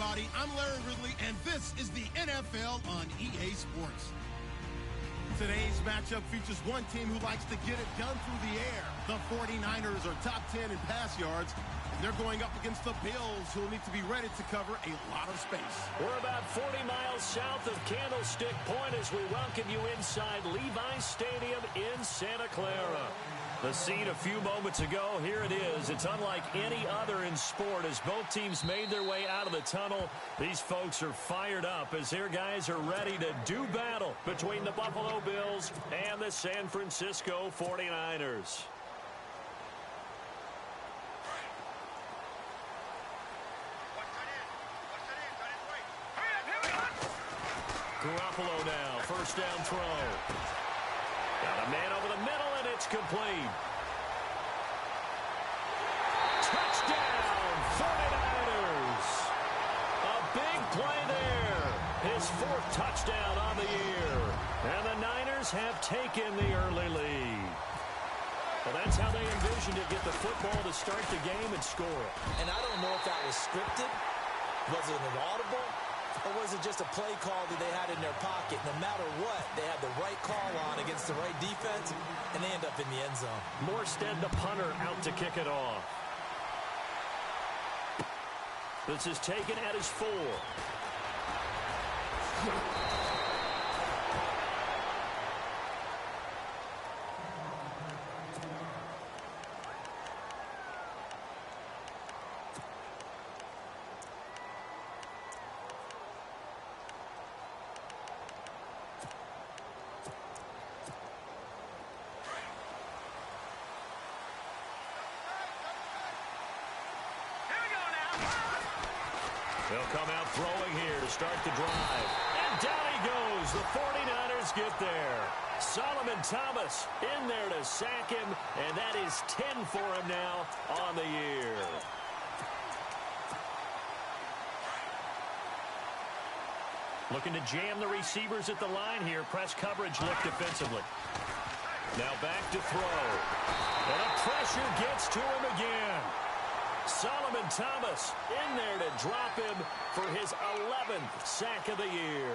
everybody. I'm Larry Ridley, and this is the NFL on EA Sports. Today's matchup features one team who likes to get it done through the air. The 49ers are top 10 in pass yards, and they're going up against the Bills, who will need to be ready to cover a lot of space. We're about 40 miles south of Candlestick Point as we welcome you inside Levi's Stadium in Santa Clara. The scene a few moments ago, here it is. It's unlike any other in sport as both teams made their way out of the tunnel. These folks are fired up as their guys are ready to do battle between the Buffalo Bills and the San Francisco 49ers. Garoppolo now, first down throw. Got a man over the middle, and it's complete. Touchdown, 49ers. A big play there. His fourth touchdown on the year. And the Niners have taken the early lead. Well, that's how they envisioned it, get the football to start the game and score. And I don't know if that was scripted. Was it an audible? Or was it just a play call that they had in their pocket? No matter what, they had the right call on against the right defense, and they end up in the end zone. Morstead, the punter, out to kick it off. This is taken at his 4. They'll come out throwing here to start the drive. And down he goes. The 49ers get there. Solomon Thomas in there to sack him. And that is 10 for him now on the year. Looking to jam the receivers at the line here. Press coverage look defensively. Now back to throw. And a pressure gets to him again. Solomon Thomas in there to drop him for his 11th sack of the year.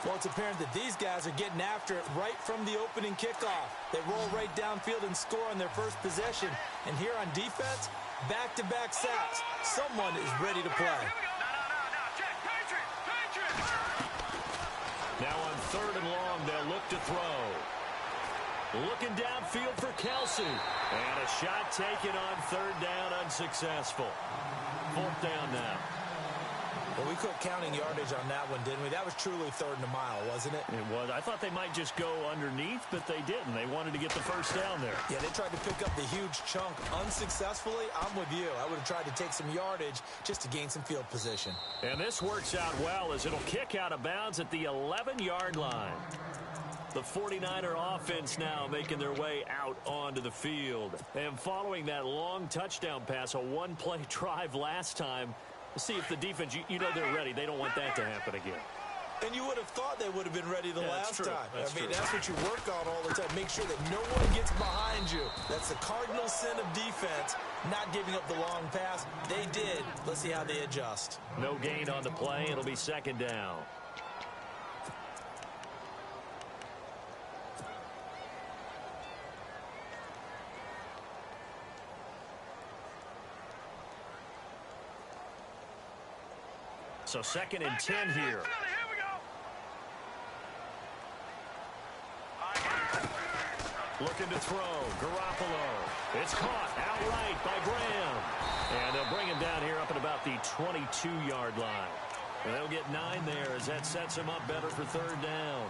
Well, it's apparent that these guys are getting after it right from the opening kickoff. They roll right downfield and score on their first possession. And here on defense, back-to-back sacks. Someone is ready to play. Now on 3rd and long, they'll look to throw. Looking downfield for Kelsey. And a shot taken on 3rd down, unsuccessful. 4th down now. Well, we quit counting yardage on that one, didn't we? That was truly 3rd and a mile, wasn't it? It was. I thought they might just go underneath, but they didn't. They wanted to get the first down there. Yeah, they tried to pick up the huge chunk unsuccessfully. I'm with you. I would have tried to take some yardage just to gain some field position. And this works out well as it'll kick out of bounds at the 11-yard line. The 49er offense now making their way out onto the field. And following that long touchdown pass, a one-play drive last time, see if the defense, you know they're ready. They don't want that to happen again. And you would have thought they would have been ready the last time. That's true. That's what you work on all the time. Make sure that no one gets behind you. That's the cardinal sin of defense, not giving up the long pass. They did. Let's see how they adjust. No gain on the play. It'll be 2nd down. So 2nd and 10 here. Looking to throw. Garoppolo. It's caught outright by Graham. And they'll bring him down here up at about the 22-yard line. And they'll get 9 there as that sets him up better for 3rd down.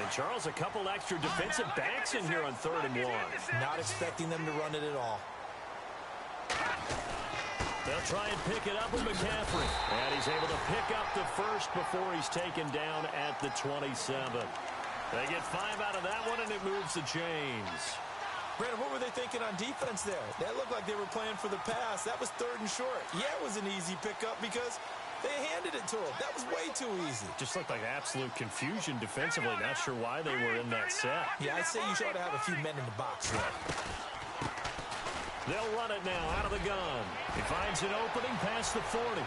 And Charles, a couple extra defensive backs in here on 3rd and 1. Not expecting them to run it at all. They'll try and pick it up with McCaffrey. And he's able to pick up the first before he's taken down at the 27. They get 5 out of that one, and it moves the chains. Brandon, what were they thinking on defense there? That looked like they were playing for the pass. That was 3rd and short. Yeah, it was an easy pickup because they handed it to him. That was way too easy. Just looked like absolute confusion defensively. Not sure why they were in that set. Yeah, I'd say you ought to have a few men in the box there. They'll run it now out of the gun. He finds an opening past the 40.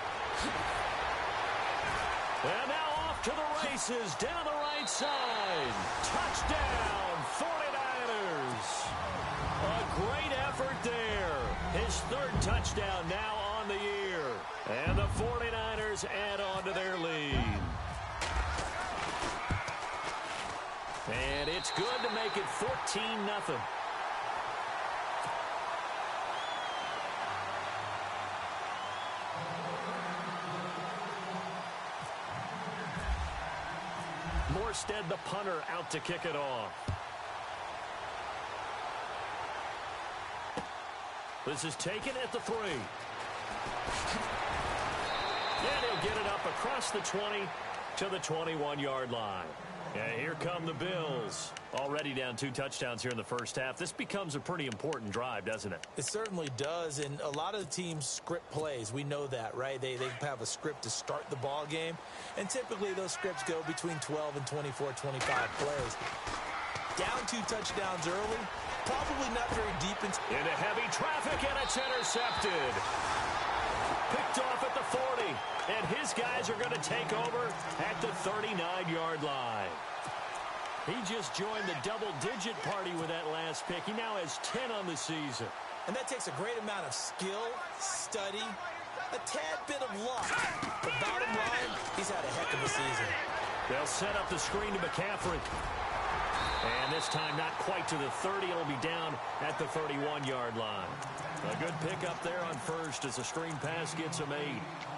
And now off to the races down the right side. Touchdown, 49ers. A great effort there. His third touchdown now on the year. And the 49ers add on to their lead. And it's good to make it 14-0. Morstead, the punter, out to kick it off. This is taken at the 3. And he'll get it up across the 20 to the 21-yard line. And here come the Bills. Already down 2 touchdowns here in the first half. This becomes a pretty important drive, doesn't it? It certainly does, and a lot of the teams script plays. We know that, right? They have a script to start the ball game, and typically those scripts go between 12 and 24, 25 plays. Down 2 touchdowns early, probably not very deep. Into heavy traffic, and it's intercepted. Picked off at the 40, and his guys are going to take over at the 39-yard line. He just joined the double-digit party with that last pick. He now has 10 on the season. And that takes a great amount of skill, study, a tad bit of luck. But bottom line, he's had a heck of a season. They'll set up the screen to McCaffrey. And this time not quite to the 30. It'll be down at the 31-yard line. A good pickup there on first as the screen pass gets a 8.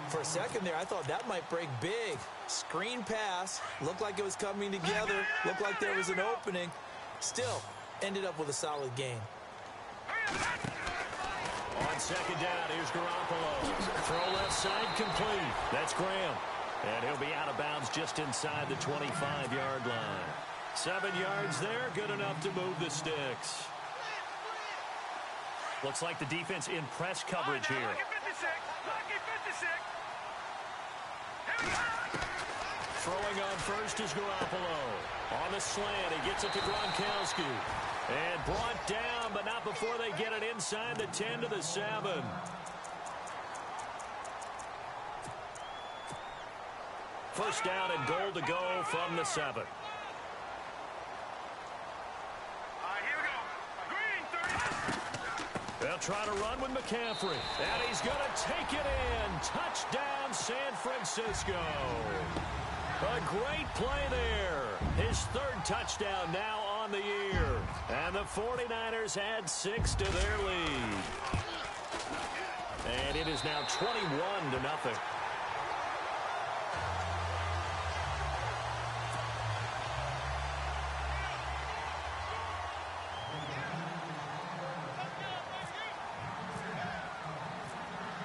For a second there, I thought that might break big. Screen pass. Looked like it was coming together. Looked like there was an opening. Still, ended up with a solid game. On second down, here's Garoppolo. Throw left side complete. That's Graham. And he'll be out of bounds just inside the 25-yard line. 7 yards there, good enough to move the sticks. Looks like the defense in press coverage here. Throwing on first is Garoppolo. On the slant, he gets it to Gronkowski. And brought down, but not before they get it inside the 10 to the 7. First down and goal to go from the 7. They'll try to run with McCaffrey. And he's going to take it in. Touchdown, San Francisco. A great play there. His third touchdown now on the year. And the 49ers add 6 to their lead. And it is now 21-0.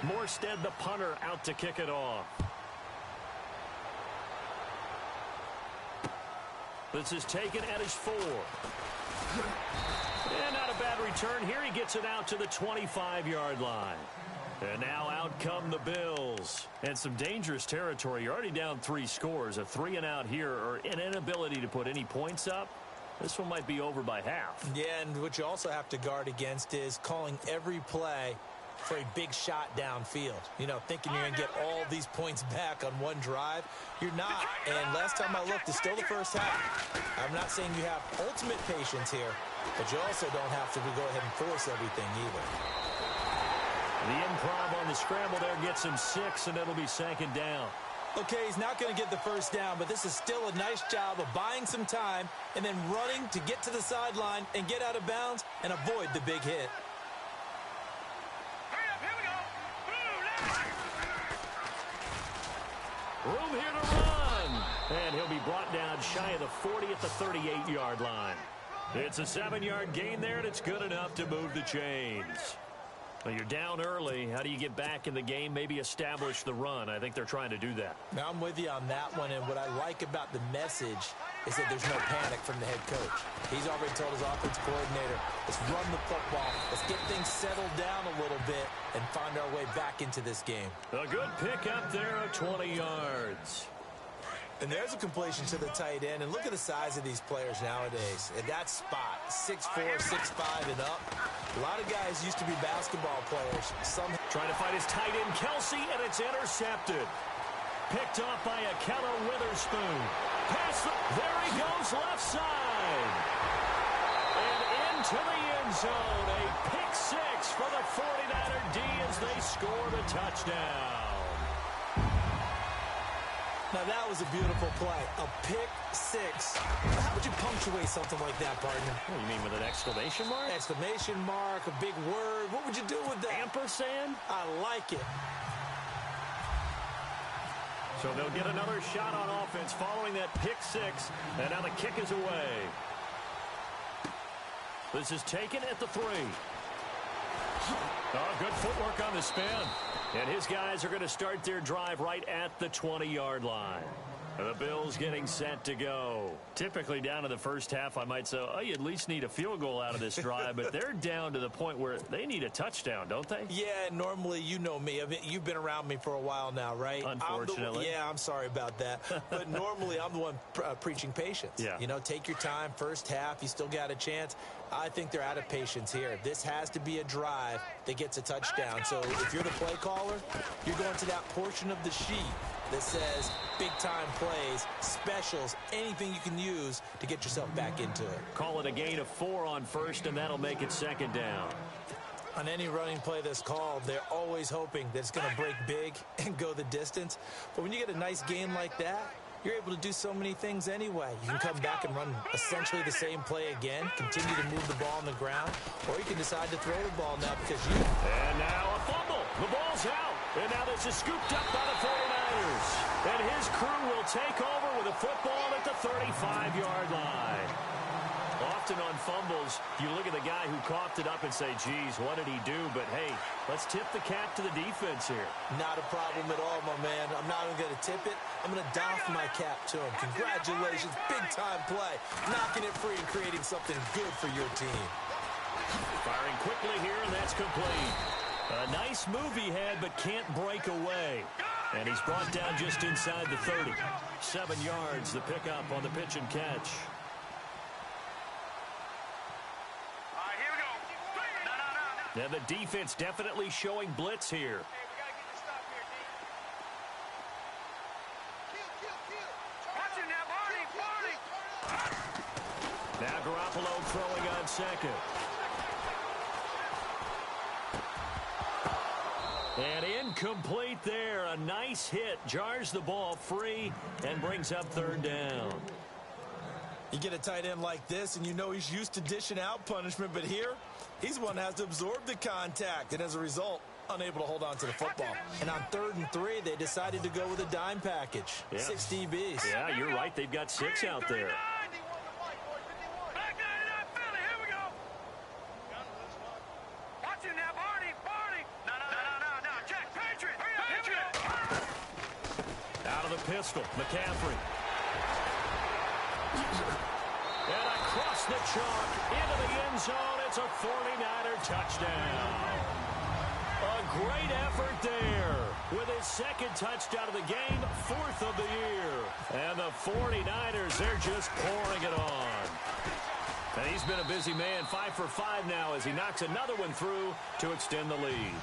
Morstead, the punter, out to kick it off. This is taken at his 4. And not a bad return here. He gets it out to the 25-yard line. And now out come the Bills. And some dangerous territory. You're already down 3 scores. A 3-and-out here, or an inability to put any points up. This one might be over by half. Yeah, and what you also have to guard against is calling every play for a big shot downfield. You know, thinking you're going to get all these points back on one drive. You're not. And last time I looked, it's still the first half. I'm not saying you have ultimate patience here, but you also don't have to go ahead and force everything either. The improv on the scramble there gets him 6, and it'll be second down. Okay, he's not going to get the first down, but this is still a nice job of buying some time and then running to get to the sideline and get out of bounds and avoid the big hit. Room here to run. And he'll be brought down shy of the 40 at the 38-yard line. It's a 7-yard gain there, and it's good enough to move the chains. Well, you're down early. How do you get back in the game? Maybe establish the run. I think they're trying to do that. Now, I'm with you on that one, and what I like about the message is that there's no panic from the head coach. He's already told his offense coordinator, let's run the football. Let's get things settled down a little bit and find our way back into this game. A good pick up there of 20 yards. And there's a completion to the tight end. And look at the size of these players nowadays. At that spot, 6'4", 6'5", and up. A lot of guys used to be basketball players. Some trying to find his tight end, Kelsey, and it's intercepted. Picked off by a Keller Witherspoon. There he goes, left side. And into the end zone. A pick six for the 49er D as they score the touchdown. Now, that was a beautiful play. A pick six. How would you punctuate something like that, partner? What do you mean, with an exclamation mark? Exclamation mark, a big word. What would you do with that? Ampersand? I like it. So they'll get another shot on offense following that pick six. And now the kick is away. This is taken at the 3. Oh, good footwork on the spin. And his guys are going to start their drive right at the 20-yard line. The Bills getting set to go. Typically down to the first half, I might say, oh, you at least need a field goal out of this drive. But they're down to the point where they need a touchdown, don't they? Yeah, normally, you know me. I mean, you've been around me for a while now, right? Unfortunately. I'm sorry about that. But normally, I'm the one preaching patience. Yeah. You know, take your time. First half, you still got a chance. I think they're out of patience here. This has to be a drive that gets a touchdown. So if you're the play caller, you're going to that portion of the sheet that says big-time plays, specials, anything you can use to get yourself back into it. Call it a gain of 4 on first, and that'll make it second down. On any running play that's called, they're always hoping that it's going to break big and go the distance. But when you get a nice gain like that, you're able to do so many things anyway. You can come back and run essentially the same play again, continue to move the ball on the ground, or you can decide to throw the ball now because you... And now a fumble. The ball's out. And now this is scooped up by the 49ers. And his crew will take over with a football at the 35-yard line. Often on fumbles, you look at the guy who coughed it up and say, geez, what did he do? But, hey, let's tip the cap to the defense here. Not a problem at all, my man. I'm not even going to tip it. I'm going to doff my cap to him. Congratulations. Big-time play. Knocking it free and creating something good for your team. Firing quickly here, and that's complete. A nice move he had, but can't break away. And he's brought down just inside the 30. 7 yards, the pickup on the pitch and catch. Now the defense definitely showing blitz here. Now Garoppolo throwing on second. And incomplete there. A nice hit. Jars the ball free and brings up third down. You get a tight end like this, and you know he's used to dishing out punishment, but here, he's the one that has to absorb the contact, and as a result, unable to hold on to the football. And on 3rd and 3, they decided to go with a dime package. Yeah. 6 DBs. Yeah, you're right. They've got 6 out there. Out of the pistol, McCaffrey. And across the chalk, into the end zone, it's a 49er touchdown. A great effort there with his 2nd touchdown of the game, 4th of the year. And the 49ers, they're just pouring it on. And he's been a busy man, 5 for 5 now as he knocks another one through to extend the lead.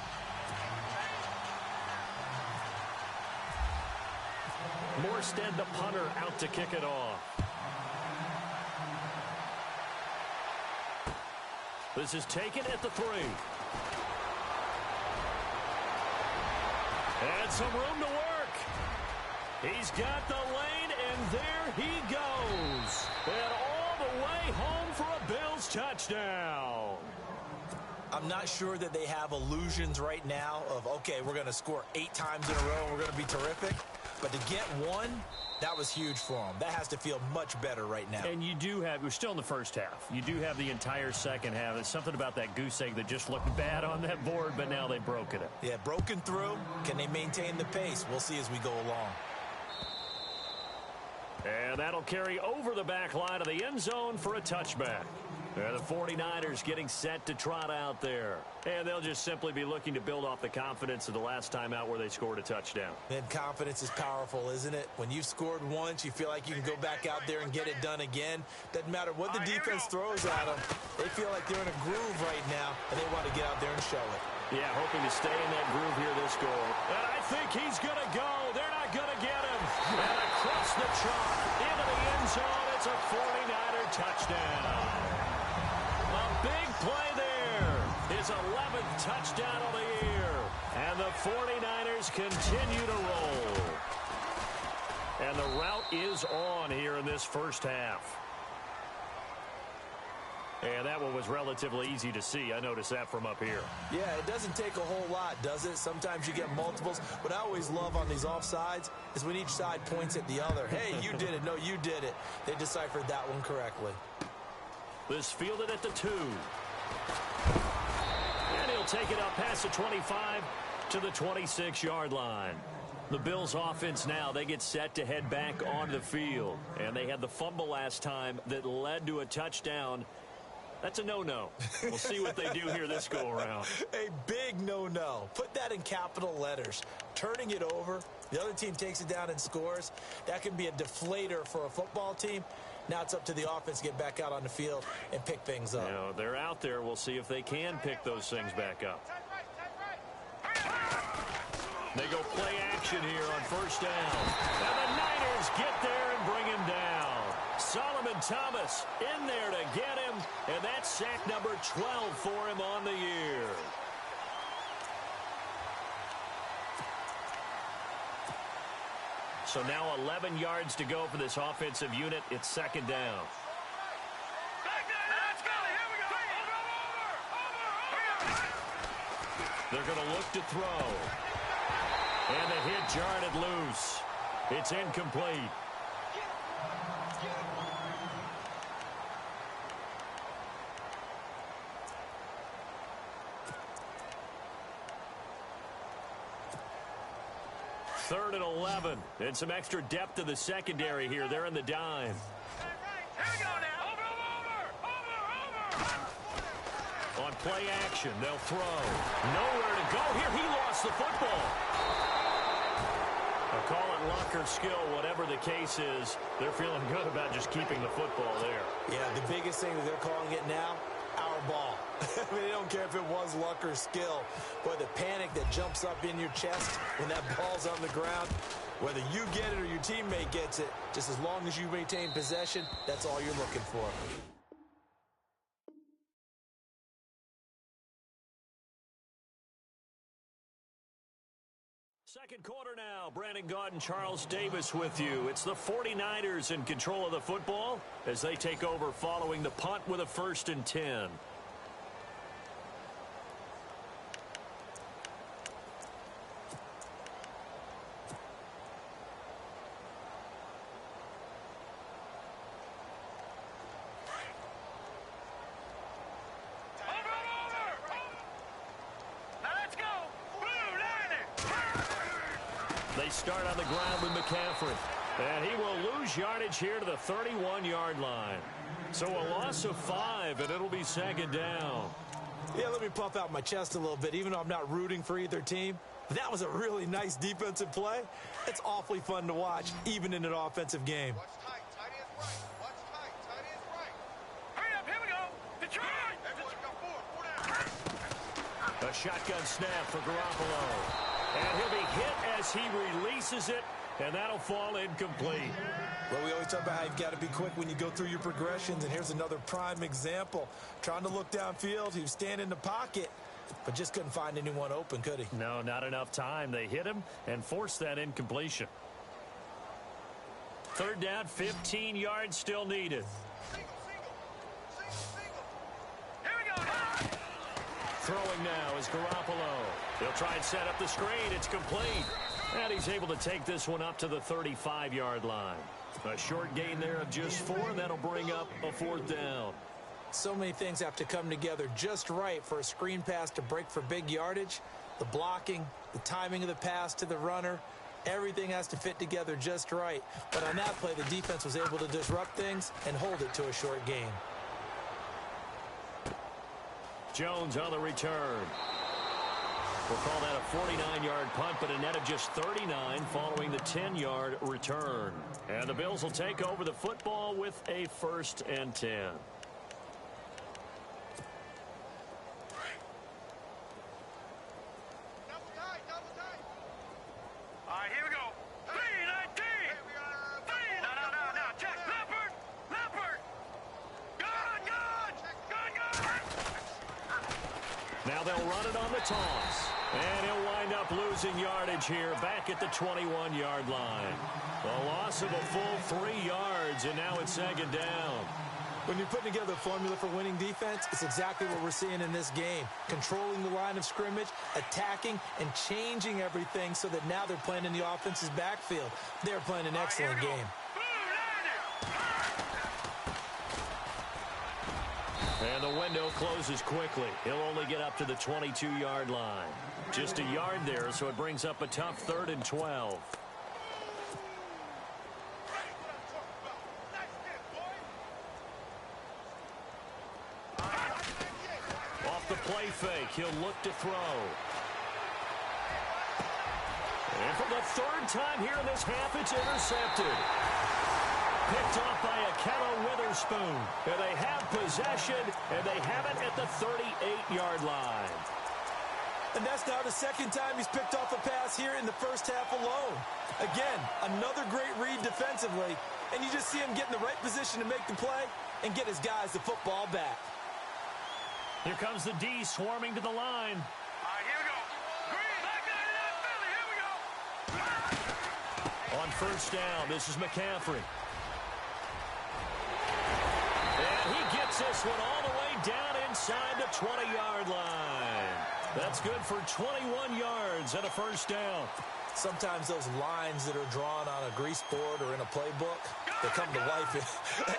Morstead, the punter, out to kick it off. This is taken at the 3. And some room to work. He's got the lane, and there he goes. And all the way home for a Bills touchdown. I'm not sure that they have illusions right now of, okay, we're going to score 8 times in a row and we're going to be terrific. But to get one, that was huge for them. That has to feel much better right now. And you do have, we're still in the first half. You do have the entire second half. There's something about that goose egg that just looked bad on that board, but now they've broken it. Yeah, broken through. Can they maintain the pace? We'll see as we go along. And that'll carry over the back line of the end zone for a touchback. And the 49ers getting set to trot out there. And they'll just simply be looking to build off the confidence of the last time out where they scored a touchdown. And confidence is powerful, isn't it? When you've scored once, you feel like you can go back out there and get it done again. Doesn't matter what the defense throws at them. They feel like they're in a groove right now, and they want to get out there and show it. Yeah, hoping to stay in that groove here this goal. And I think he's going to go. They're not going to get him. And across the chalk, into the end zone, it's a 49er touchdown. A big play there. His 11th touchdown of the year. And the 49ers continue to roll. And the route is on here in this first half. And that one was relatively easy to see. I noticed that from up here. Yeah, it doesn't take a whole lot, does it? Sometimes you get multiples. What I always love on these offsides is when each side points at the other. Hey, you did it. No, you did it. They deciphered that one correctly. This fielded at the 2. And he'll take it up past the 25 to the 26-yard line. The Bills offense now, they get set to head back onto the field. And they had the fumble last time that led to a touchdown. That's a no-no. We'll see what they do here this go-around. A big no-no. Put that in capital letters. Turning it over, the other team takes it down and scores. That can be a deflator for a football team. Now it's up to the offense to get back out on the field and pick things up. You know, they're out there. We'll see if they can pick those things back up. They go play action here on first down. And the Niners get there and bring him down. Solomon Thomas in there to get him, and that's sack number 12 for him on the year. So now 11 yards to go for this offensive unit. It's second down. They're going to look to throw. And the hit jarred it loose. It's incomplete. Third and 11. And some extra depth to the secondary here. They're in the dime. Here we go now. Over. On play action, they'll throw. Nowhere to go here. He lost the football. I'll call it luck or skill, whatever the case is. They're feeling good about just keeping the football there. Yeah, the biggest thing that they're calling it now, our ball. I mean, they don't care if it was luck or skill. But the panic that jumps up in your chest when that ball's on the ground, whether you get it or your teammate gets it, just as long as you maintain possession, that's all you're looking for. Second quarter now. Brandon Gaudin, Charles Davis with you. It's the 49ers in control of the football as they take over following the punt with a 1st and 10. They start on the ground with McCaffrey. And he will lose yardage here to the 31-yard line. So a loss of 5, and it'll be second down. Yeah, let me puff out my chest a little bit, even though I'm not rooting for either team. That was a really nice defensive play. It's awfully fun to watch, even in an offensive game. Watch tight. Tight end's right. Watch tight. Tight end's right. Hurry up. Here we go. Detroit. Everyone go forward. A shotgun snap for Garoppolo. And he'll be hit as he releases it, and that'll fall incomplete. Well, we always talk about how you've got to be quick when you go through your progressions, and here's another prime example. Trying to look downfield, he was standing in the pocket, but just couldn't find anyone open, could he? No, not enough time. They hit him and forced that incompletion. Third down, 15 yards still needed. Single. Here we go now. Throwing now is Garoppolo. He'll try and set up the screen. It's complete. And he's able to take this one up to the 35-yard line. A short gain there of just 4, and that'll bring up a 4th down. So many things have to come together just right for a screen pass to break for big yardage. The blocking, the timing of the pass to the runner, everything has to fit together just right. But on that play, the defense was able to disrupt things and hold it to a short gain. Jones on the return. We'll call that a 49-yard punt, but a net of just 39 following the 10-yard return. And the Bills will take over the football with a 1st and 10. All right, here we go. 3-19. No. Check. Leopard. Gun. Now they'll run it on the toss. And he'll wind up losing yardage here back at the 21-yard line. A loss of a full 3 yards, and now it's 2nd down. When you're putting together a formula for winning defense, it's exactly what we're seeing in this game. Controlling the line of scrimmage, attacking, and changing everything so that now they're playing in the offense's backfield. They're playing an excellent game. And the window closes quickly. He'll only get up to the 22-yard line. Just a yard there, so it brings up a tough 3rd and 12. Off the play fake, he'll look to throw. And for the 3rd time here in this half, it's intercepted. Picked off by Akello Witherspoon. And they have possession, and they have it at the 38-yard line. And that's now the 2nd time he's picked off a pass here in the first half alone. Again, another great read defensively, and you just see him get in the right position to make the play and get his guys the football back. Here comes the D swarming to the line. All right, here we go. Green, back there, Philly, here we go. On 1st down, this is McCaffrey. And he gets this one all the way down inside the 20-yard line. That's good for 21 yards and a 1st down. Sometimes those lines that are drawn on a grease board or in a playbook, they come to life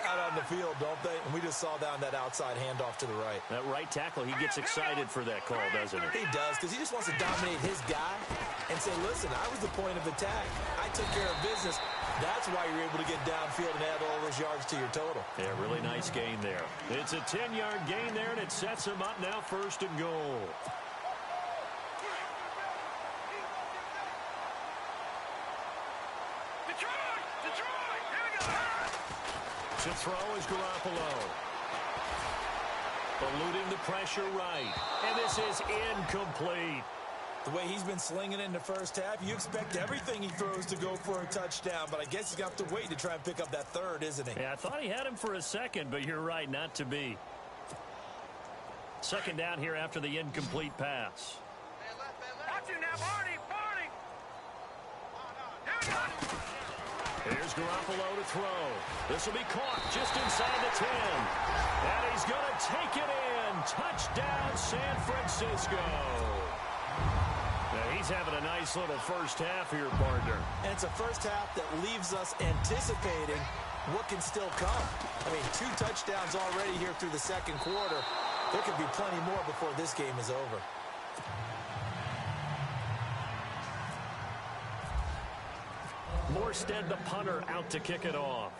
out on the field, don't they? And we just saw down that outside handoff to the right. That right tackle, he gets excited for that call, doesn't he? He does, because he just wants to dominate his guy and say, listen, I was the point of attack. I took care of business. That's why you're able to get downfield and add all those yards to your total. Yeah, really nice gain there. It's a 10-yard gain there, and it sets him up now 1st and goal. Detroit, here we go. To throw is Garoppolo. Eluding the pressure right. And this is incomplete. The way he's been slinging it in the first half, you expect everything he throws to go for a touchdown, but I guess he's got to wait to try and pick up that 3rd, isn't he? Yeah, I thought he had him for a second, but you're right, not to be. 2nd down here after the incomplete pass. Watch it now, Barney. Here we go. Here's Garoppolo to throw. This will be caught just inside the 10. And he's going to take it in. Touchdown, San Francisco. Now, he's having a nice little first half here, partner. And it's a first half that leaves us anticipating what can still come. I mean, 2 touchdowns already here through the 2nd quarter. There could be plenty more before this game is over. Morstead, the punter, out to kick it off.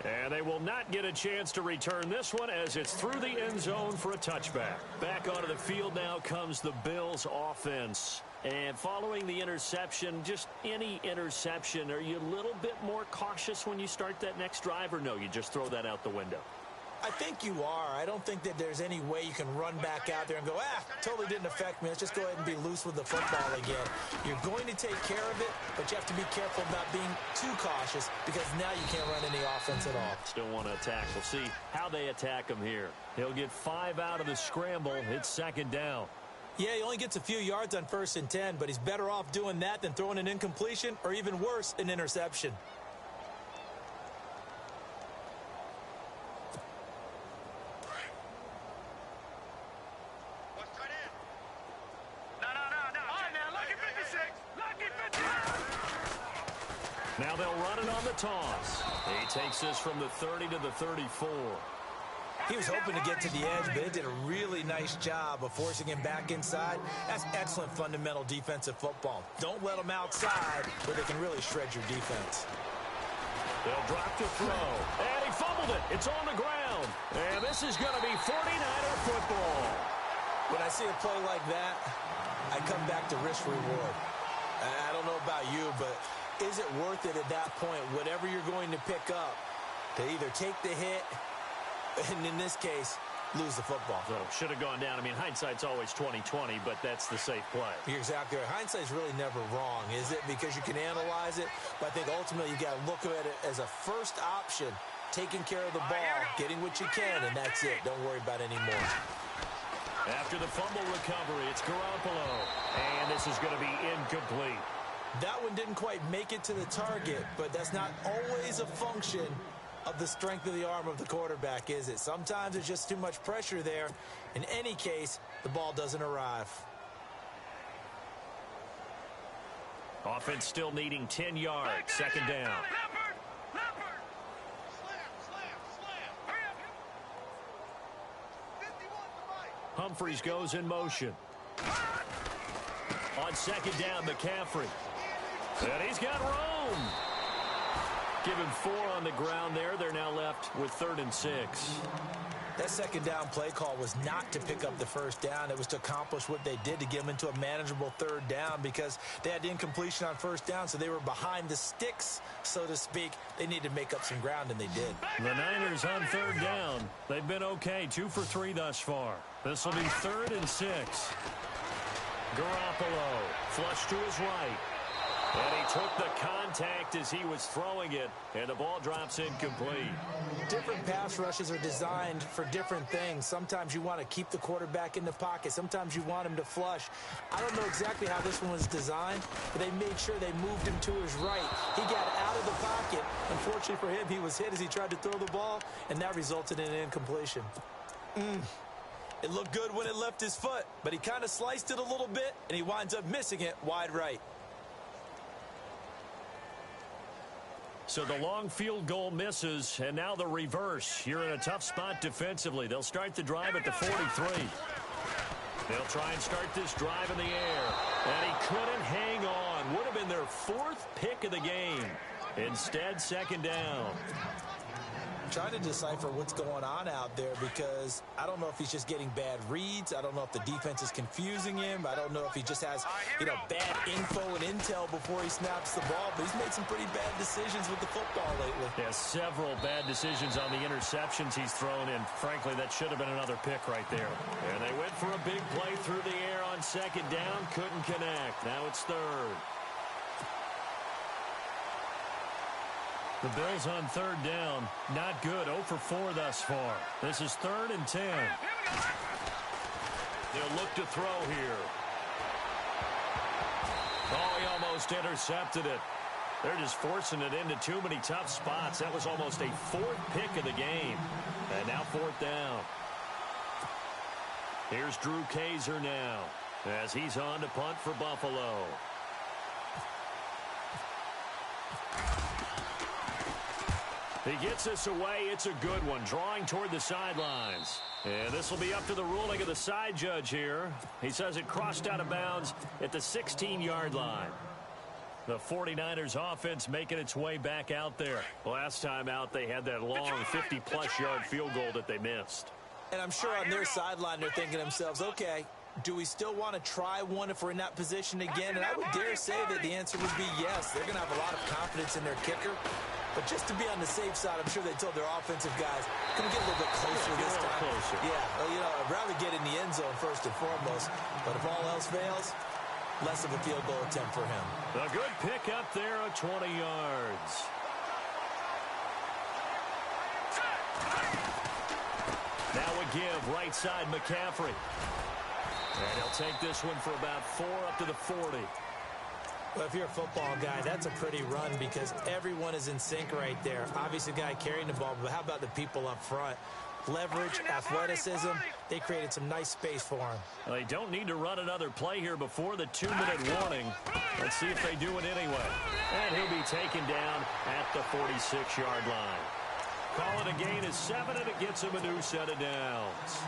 And they will not get a chance to return this one as it's through the end zone for a touchback. Back onto the field now comes the Bills offense. And following the interception, just any interception, are you a little bit more cautious when you start that next drive, or no, you just throw that out the window? I think you are. I don't think that there's any way you can run back out there and go, totally didn't affect me. Let's just go ahead and be loose with the football again. You're going to take care of it, but you have to be careful about being too cautious because now you can't run any offense at all. Still want to attack. We'll see how they attack him here. He'll get 5 out of the scramble. It's 2nd down. Yeah, he only gets a few yards on 1st and 10, but he's better off doing that than throwing an incompletion or even worse, an interception. Now they'll run it on the toss. He takes this from the 30 to the 34. He was hoping to get to the edge, but it did a really nice job of forcing him back inside. That's excellent fundamental defensive football. Don't let them outside where they can really shred your defense. They'll drop to throw. And he fumbled it. It's on the ground. And this is going to be 49er football. When I see a play like that, I come back to risk reward. I don't know about you, but is it worth it at that point, whatever you're going to pick up, to either take the hit, and in this case, lose the football? So should have gone down. I mean, hindsight's always 20/20, but that's the safe play. You're exactly right. Hindsight's really never wrong, is it? Because you can analyze it, but I think ultimately you got to look at it as a first option, taking care of the ball, getting what you can, and that's it. Don't worry about any more. After the fumble recovery, it's Garoppolo, and this is going to be incomplete. That one didn't quite make it to the target, but that's not always a function of the strength of the arm of the quarterback, is it? Sometimes there's just too much pressure there. In any case, the ball doesn't arrive. Offense still needing 10 yards, second down. Humphreys goes in motion. On second down, McCaffrey. And he's got room. Give him 4 on the ground there. They're now left with 3rd and 6. That second down play call was not to pick up the first down. It was to accomplish what they did, to get them into a manageable 3rd down, because they had incompletion on first down, so they were behind the sticks, so to speak. They needed to make up some ground, and they did. The Niners on 3rd down. They've been okay, 2 for 3 thus far. This will be 3rd and 6. Garoppolo, flush to his right. And he took the contact as he was throwing it, and the ball drops incomplete. Different pass rushes are designed for different things. Sometimes you want to keep the quarterback in the pocket. Sometimes you want him to flush. I don't know exactly how this one was designed, but they made sure they moved him to his right. He got out of the pocket. Unfortunately for him, he was hit as he tried to throw the ball, and that resulted in an incompletion. It looked good when it left his foot, but he kind of sliced it a little bit, and he winds up missing it wide right. So the long field goal misses, and now the reverse. You're in a tough spot defensively. They'll start the drive at the 43. They'll try and start this drive in the air. And he couldn't hang on. Would have been their 4th pick of the game. Instead, second down. Trying to decipher what's going on out there, because I don't know if he's just getting bad reads. I don't know if the defense is confusing him. I don't know if he just has, bad info and intel before he snaps the ball. But he's made some pretty bad decisions with the football lately. Yeah, several bad decisions on the interceptions he's thrown in. Frankly, that should have been another pick right there. And they went for a big play through the air on second down. Couldn't connect. Now it's 3rd. The Bills on 3rd down. Not good. 0 for 4 thus far. This is 3rd and 10. They'll look to throw here. Oh, he almost intercepted it. They're just forcing it into too many tough spots. That was almost a 4th pick of the game. And now 4th down. Here's Drew Kaiser now as he's on to punt for Buffalo. He gets this away. It's a good one. Drawing toward the sidelines. And this will be up to the ruling of the side judge here. He says it crossed out of bounds at the 16-yard line. The 49ers offense making its way back out there. Last time out, they had that long 50-plus yard field goal that they missed. And I'm sure on their sideline they're thinking to themselves, okay, do we still want to try one if we're in that position again? And I would dare say that the answer would be yes. They're going to have a lot of confidence in their kicker. But just to be on the safe side, I'm sure they told their offensive guys, can we get a little bit closer this time? Closer. Yeah, well, I'd rather get in the end zone first and foremost. But if all else fails, less of a field goal attempt for him. A good pick up there at 20 yards. Now a give, right side McCaffrey. And he'll take this one for about 4 up to the 40. Well, if you're a football guy, that's a pretty run because everyone is in sync right there. Obviously, the guy carrying the ball, but how about the people up front? Leverage, athleticism, they created some nice space for him. Well, they don't need to run another play here before the 2-minute warning. Let's see if they do it anyway. And he'll be taken down at the 46-yard line. Call it a gain of 7, and it gets him a new set of downs.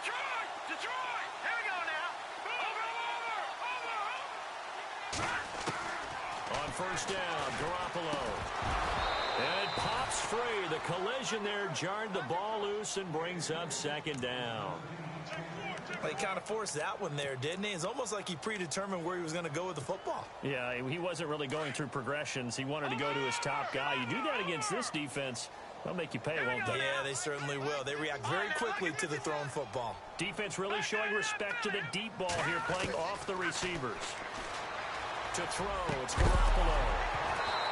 Detroit! Detroit! Here we go now. Over. On first down, Garoppolo. And it pops free. The collision there jarred the ball loose and brings up second down. Well, he kind of forced that one there, didn't he? It's almost like he predetermined where he was going to go with the football. Yeah, he wasn't really going through progressions. He wanted to go to his top guy. You do that against this defense, they'll make you pay, won't they? Yeah, they certainly will. They react very quickly to the thrown football. Defense really showing respect to the deep ball here, playing off the receivers. To throw, it's Garoppolo.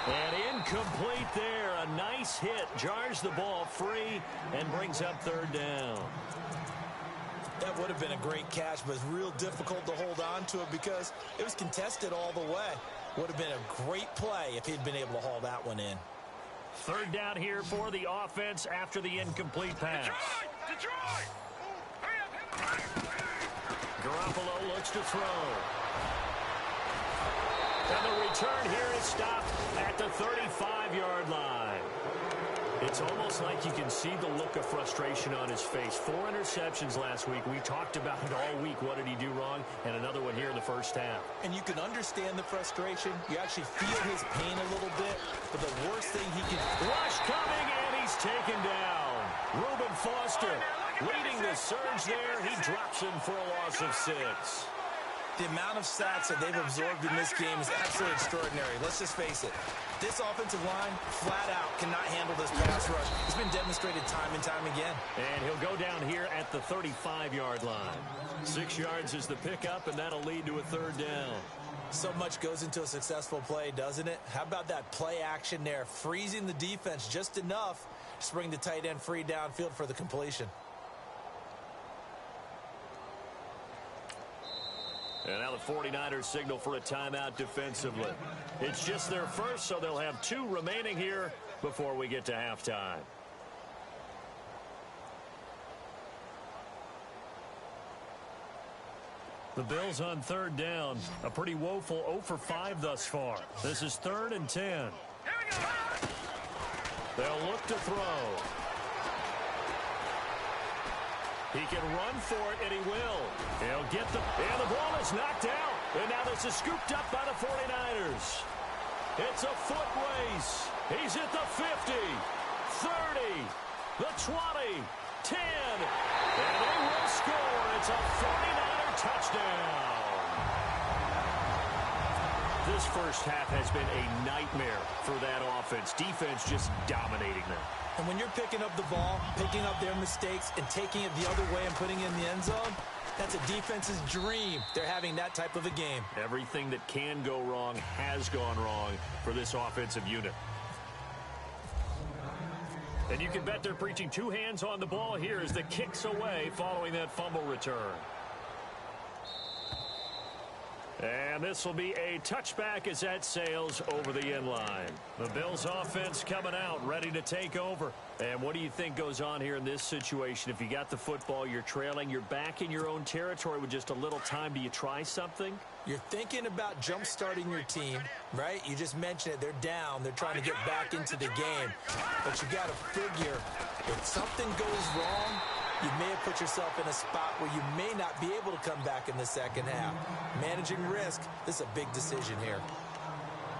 And incomplete there. A nice hit. Jars the ball free and brings up third down. That would have been a great catch, but it's real difficult to hold on to it because it was contested all the way. Would have been a great play if he'd been able to haul that one in. Third down here for the offense after the incomplete pass. Detroit! Garoppolo looks to throw. And the return here is stopped at the 35-yard line. It's almost like you can see the look of frustration on his face. 4 interceptions last week. We talked about it all week. What did he do wrong? And another one here in the first half. And you can understand the frustration. You actually feel his pain a little bit. But the worst thing he can... Rush coming, and he's taken down. Reuben Foster leading the surge there. He drops him for a loss of 6. The amount of sacks that they've absorbed in this game is absolutely extraordinary. Let's just face it. This offensive line, flat out, cannot handle this pass rush. It's been demonstrated time and time again. And he'll go down here at the 35-yard line. 6 yards is the pickup, and that'll lead to a third down. So much goes into a successful play, doesn't it? How about that play action there? Freezing the defense just enough to bring the tight end free downfield for the completion. And now the 49ers signal for a timeout defensively. It's just their first, so they'll have 2 remaining here before we get to halftime. The Bills on third down. A pretty woeful 0 for 5 thus far. This is 3rd and 10. They'll look to throw. He can run for it, and he will. He'll get the... And the ball is knocked out. And now this is scooped up by the 49ers. It's a foot race. He's at the 50, 30, the 20, 10. And they will score. It's a 49er touchdown. This first half has been a nightmare for that offense. Defense just dominating them. And when you're picking up the ball, picking up their mistakes, and taking it the other way and putting it in the end zone, that's a defense's dream. They're having that type of a game. Everything that can go wrong has gone wrong for this offensive unit. And you can bet they're preaching 2 hands on the ball here as the kick's away following that fumble return. And this will be a touchback as that sails over the end line. The Bills offense coming out, ready to take over. And what do you think goes on here in this situation? If you got the football, you're trailing, you're back in your own territory with just a little time. Do you try something? You're thinking about jump-starting your team, right? You just mentioned it. They're down. They're trying to get back into the game. But you got to figure if something goes wrong, you may have put yourself in a spot where you may not be able to come back in the second half. Managing risk, this is a big decision here.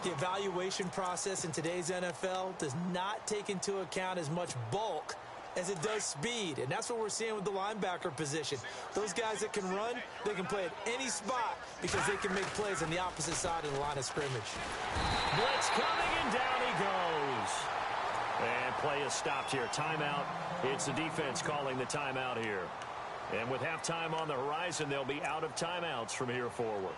The evaluation process in today's NFL does not take into account as much bulk as it does speed, and that's what we're seeing with the linebacker position. Those guys that can run, they can play at any spot because they can make plays on the opposite side of the line of scrimmage. Blitz coming, and down he goes. And play is stopped here. Timeout. It's the defense calling the timeout here. And with halftime on the horizon, they'll be out of timeouts from here forward.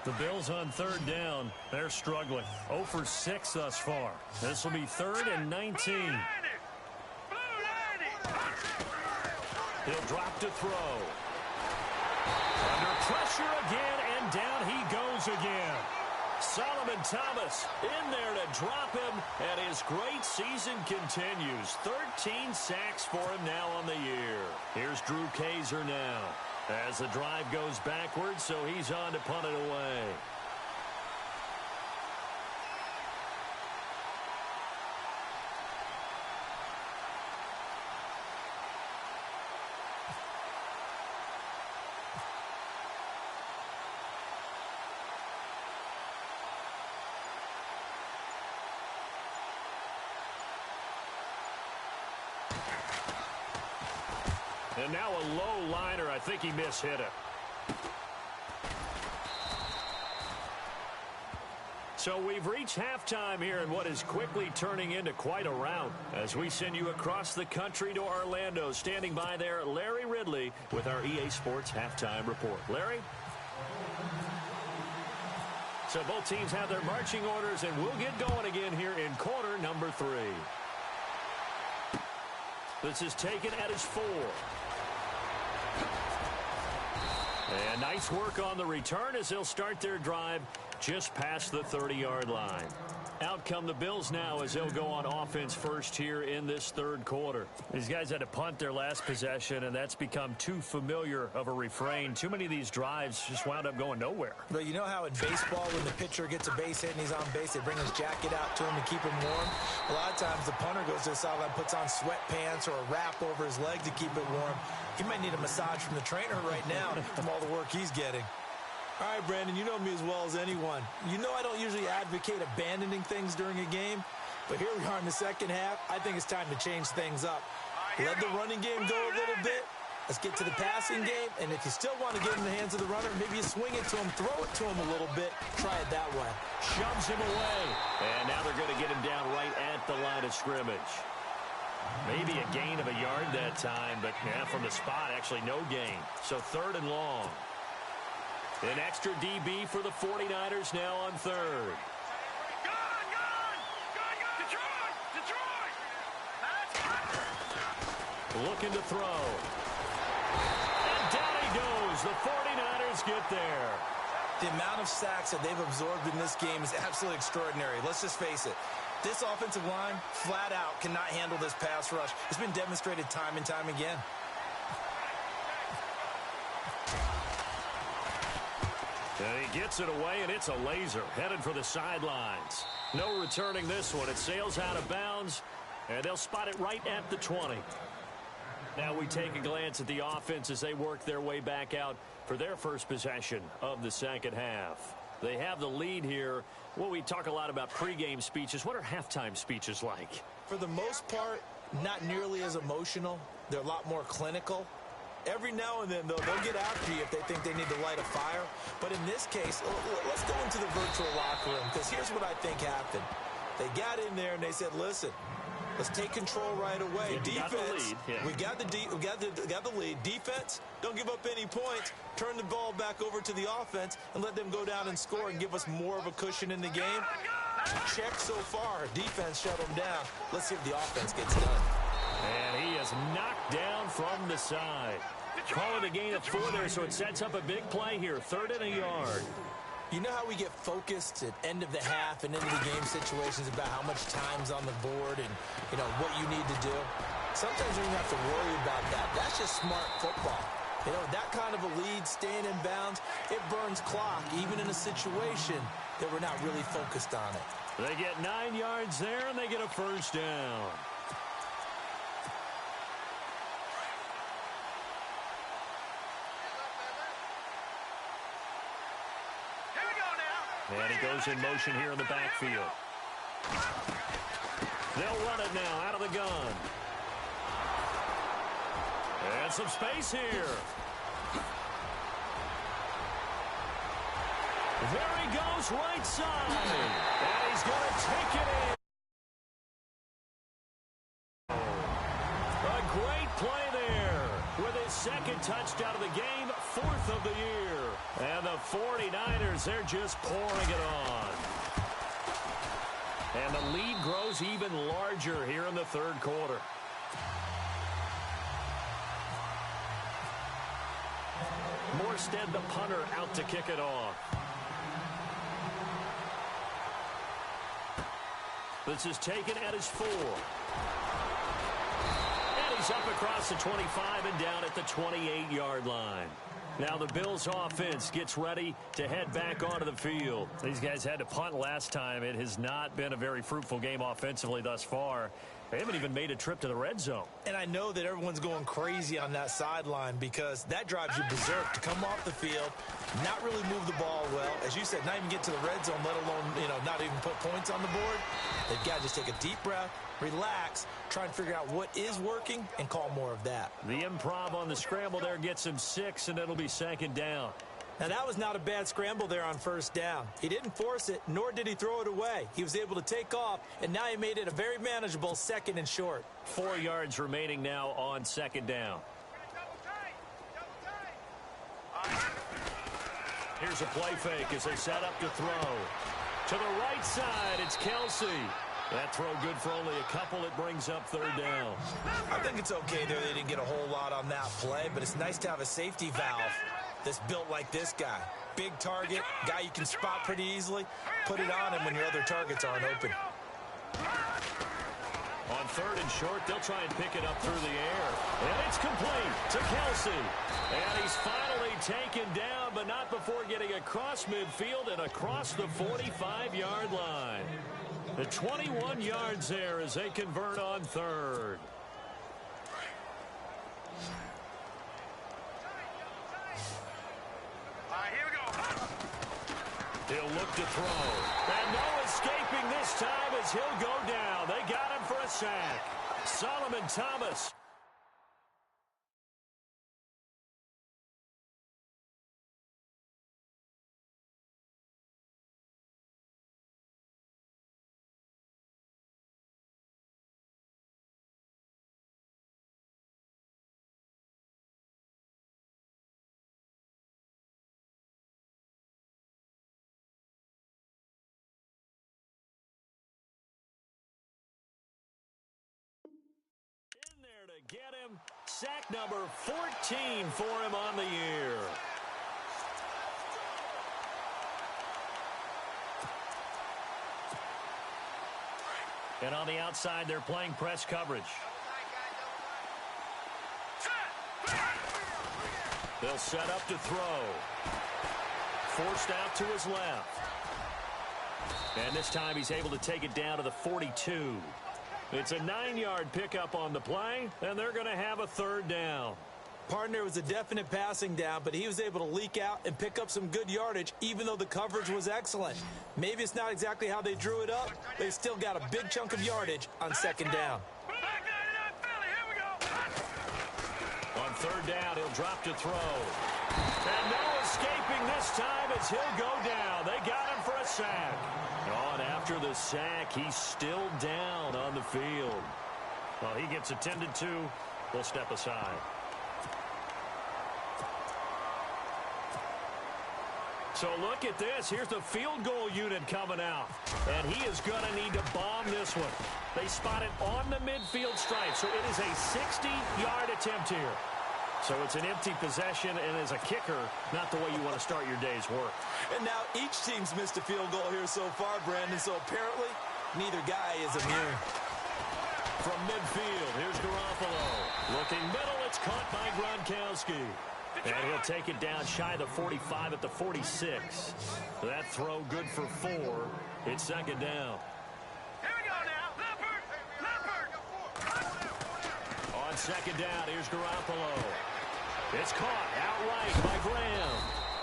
The Bills on third down. They're struggling. 0 for 6 thus far. This will be 3rd and 19. He'll drop to throw. Under pressure again, and down he goes again. Solomon Thomas in there to drop him, and his great season continues. 13 sacks for him now on the year. Here's Drew Kaiser now as the drive goes backwards, so he's on to punt it away. And now a low liner. I think he mishit it. So we've reached halftime here in what is quickly turning into quite a rout as we send you across the country to Orlando. Standing by there, Larry Ridley with our EA Sports Halftime Report. Larry? So both teams have their marching orders, and we'll get going again here in quarter number 3. This is taken at his 4. And nice work on the return as they'll start their drive just past the 30-yard line. Out come the Bills now as they'll go on offense first here in this third quarter. These guys had to punt their last possession, and that's become too familiar of a refrain. Too many of these drives just wound up going nowhere. But you know how in baseball, when the pitcher gets a base hit and he's on base, they bring his jacket out to him to keep him warm? A lot of times the punter goes to the sideline, puts on sweatpants or a wrap over his leg to keep it warm. He might need a massage from the trainer right now from all the work he's getting. All right, Brandon, you know me as well as anyone. You know I don't usually advocate abandoning things during a game, but here we are in the second half. I think it's time to change things up. Let the running game go a little bit. Let's get to the passing game, and if you still want to get in the hands of the runner, maybe you swing it to him, throw it to him a little bit, try it that way. Shoves him away, and now they're going to get him down right at the line of scrimmage. Maybe a gain of a yard that time, but yeah, from the spot, actually no gain. So 3rd and long. An extra DB for the 49ers now on 3rd. Looking to throw. And down he goes. The 49ers get there. The amount of sacks that they've absorbed in this game is absolutely extraordinary. Let's just face it. This offensive line, flat out, cannot handle this pass rush. It's been demonstrated time and time again. And he gets it away, and it's a laser headed for the sidelines. No returning this one. It sails out of bounds, and they'll spot it right at the 20. Now we take a glance at the offense as they work their way back out for their first possession of the second half. They have the lead here. Well, we talk a lot about pregame speeches. What are halftime speeches like? For the most part, not nearly as emotional. They're a lot more clinical. Every now and then, though, they'll get after you if they think they need to light a fire. But in this case, let's go into the virtual locker room, because here's what I think happened. They got in there and they said, listen, let's take control right away. Defense, we got the lead. Defense, don't give up any points. Turn the ball back over to the offense and let them go down and score and give us more of a cushion in the game. Check so far. Defense shut them down. Let's see if the offense gets done. And he is knocked down from the side. Call it a gain of 4 there, so it sets up a big play here. 3rd and a yard. You know how we get focused at end of the half and into the game situations about how much time's on the board and, you know, what you need to do? Sometimes you don't have to worry about that. That's just smart football. You know, that kind of a lead, staying in bounds, it burns clock, even in a situation that we're not really focused on it. They get 9 yards there, and they get a first down. And he goes in motion here in the backfield. They'll run it now out of the gun. And some space here. There he goes, right side. And he's going to take it in. A great play there with his 2nd touchdown of the game, 4th of the year. And the 49ers, they're just pouring it on. And the lead grows even larger here in the 3rd quarter. Morstead, the punter, out to kick it off. This is taken at his 4. And he's up across the 25 and down at the 28-yard line. Now the Bills offense gets ready to head back onto the field. These guys had to punt last time. It has not been a very fruitful game offensively thus far. They haven't even made a trip to the red zone. And I know that everyone's going crazy on that sideline because that drives you berserk to come off the field, not really move the ball well. As you said, not even get to the red zone, let alone, not even put points on the board. They've got to just take a deep breath, relax, try and figure out what is working, and call more of that. The improv on the scramble there gets him 6, and it'll be 2nd down. Now, that was not a bad scramble there on 1st down. He didn't force it, nor did he throw it away. He was able to take off, and now he made it a very manageable 2nd and short. 4 yards remaining now on 2nd down. Here's a play fake as they set up to throw. To the right side, it's Kelsey. That throw good for only a couple. It brings up 3rd down. I think it's okay there. They didn't get a whole lot on that play, but it's nice to have a safety valve that's built like this guy. Big target, guy you can spot pretty easily. Put it on him when your other targets aren't open. On 3rd and short, they'll try and pick it up through the air. And it's complete to Kelsey. And he's finally taken down, but not before getting across midfield and across the 45-yard line. The 21 yards there as they convert on 3rd. He'll look to throw. And no escaping this time as he'll go down. They got him for a sack. Solomon Thomas. To get him. Sack number 14 for him on the year. And on the outside, they're playing press coverage. They'll set up to throw. Forced out to his left. And this time he's able to take it down to the 42. It's a 9-yard pickup on the play, and they're going to have a 3rd down. Partner was a definite passing down, but he was able to leak out and pick up some good yardage, even though the coverage was excellent. Maybe it's not exactly how they drew it up, but they still got a big chunk of yardage on 2nd down. On 3rd down, he'll drop to throw. And no escaping this time as he'll go down. They got him for a sack. On after the sack, he's still down on the field. Well, he gets attended to. We'll step aside. So look at this. Here's the field goal unit coming out. And he is going to need to bomb this one. They spot it on the midfield stripe. So it is a 60-yard attempt here. So it's an empty possession, and as a kicker, not the way you want to start your day's work. And now each team's missed a field goal here so far, Brandon, so apparently neither guy is immune. From midfield, here's Garoppolo. Looking middle, it's caught by Gronkowski. And he'll take it down shy of the 45 at the 46. That throw good for 4. It's 2nd down. Here we go now. Leopard. On 2nd down, here's Garoppolo. It's caught outright by Graham.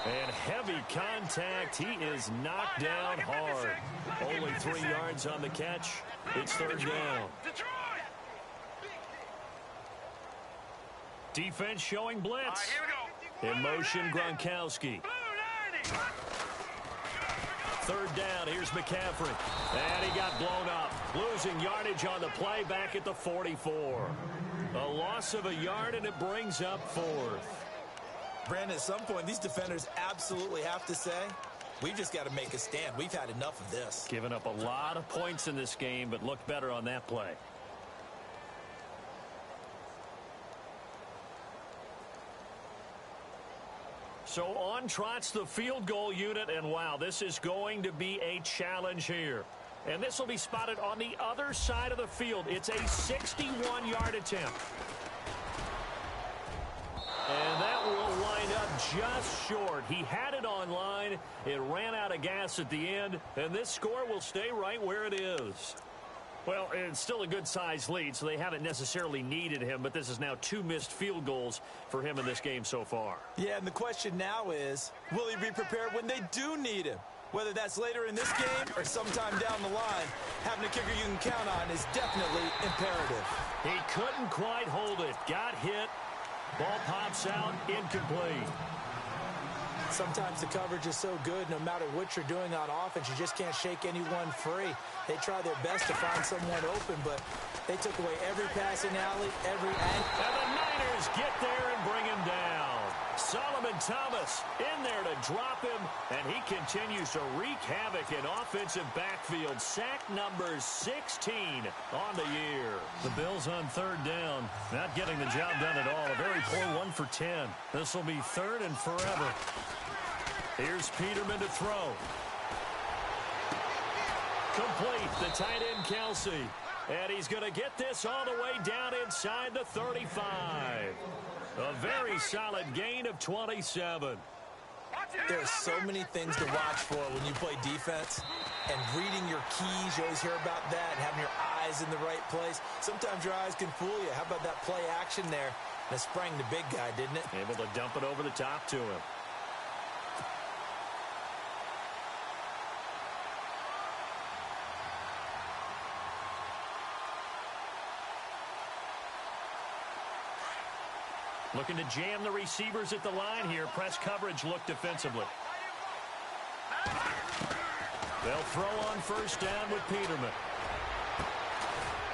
And heavy contact. He is knocked down hard. Only 3 yards on the catch. It's 3rd down. Defense showing blitz. In motion, Gronkowski. 3rd down, here's McCaffrey. And he got blown up. Losing yardage on the play back at the 44. A loss of a yard, and it brings up 4th. Brandon, at some point, these defenders absolutely have to say, we've just got to make a stand. We've had enough of this. Given up a lot of points in this game, but looked better on that play. So on trots the field goal unit, and wow, this is going to be a challenge here. And this will be spotted on the other side of the field. It's a 61-yard attempt. And that will line up just short. He had it on line. It ran out of gas at the end, and this score will stay right where it is. Well, it's still a good-sized lead, so they haven't necessarily needed him, but this is now 2 missed field goals for him in this game so far. Yeah, and the question now is, will he be prepared when they do need him? Whether that's later in this game or sometime down the line, having a kicker you can count on is definitely imperative. He couldn't quite hold it. Got hit. Ball pops out, incomplete. Sometimes the coverage is so good, no matter what you're doing on offense, you just can't shake anyone free. They try their best to find someone open, but they took away every passing alley, every angle. And the Niners get there and bring him down. Solomon Thomas in there to drop him, and he continues to wreak havoc in offensive backfield. Sack number 16 on the year. The Bills on 3rd down, not getting the job done at all. A very poor 1 for 10. This will be 3rd and forever. Here's Peterman to throw. Complete, the tight end Kelsey. And he's going to get this all the way down inside the 35. A very solid gain of 27. There are so many things to watch for when you play defense. And reading your keys, you always hear about that, and having your eyes in the right place. Sometimes your eyes can fool you. How about that play action there? That sprang the big guy, didn't it? Able to dump it over the top to him. Looking to jam the receivers at the line here. Press coverage look defensively. They'll throw on 1st down with Peterman.